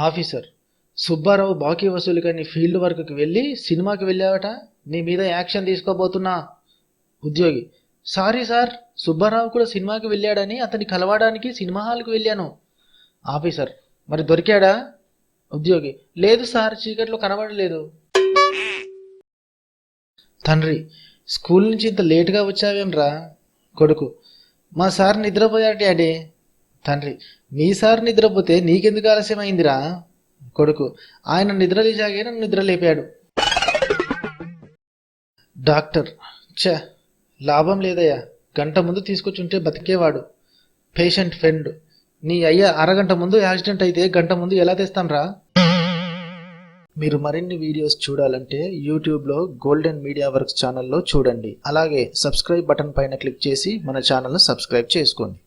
Officer: Subbarao బాకీ వసూలుకని field వర్క్కి వెళ్ళి సినిమాకి వెళ్ళావట, నీ మీద యాక్షన్ తీసుకోబోతున్నా. ఉద్యోగి: సారీ సార్, సుబ్బారావు కూడా సినిమాకి వెళ్ళాడని అతన్ని కలవడానికి సినిమా హాల్కి వెళ్ళాను. ఆఫీసర్: మరి దొరికాడా? ఉద్యోగి: లేదు సార్, చీకట్లో కనబడలేదు. తండ్రి: స్కూల్ నుంచి ఇంత లేటుగా వచ్చావేంరా? కొడుకు: మా సార్ నిద్రపోయాడు డాడీ. తండ్రి: మీ సార్ నిద్రపోతే నీకెందుకు ఆలస్యమైందిరా? కొడుకు: ఆయన నిద్ర తీసాకే నన్ను నిద్ర లేపాడు. డాక్టర్: ఛ, లాభం లేదయ్యా, గంట ముందు తీసుకొచ్చుంటే బతికేవాడు. పేషెంట్ ఫ్రెండ్: నీ అయ్యా అరగంట ముందు యాక్సిడెంట్ అయితే గంట ముందు ఎలా తెస్తాంరా? మీరు మరిన్ని వీడియోస్ చూడాలంటే యూట్యూబ్లో గోల్డెన్ మీడియా వర్క్స్ ఛానల్లో చూడండి. అలాగే సబ్స్క్రైబ్ బటన్ పైన క్లిక్ చేసి మన ఛానల్ను సబ్స్క్రైబ్ చేసుకోండి.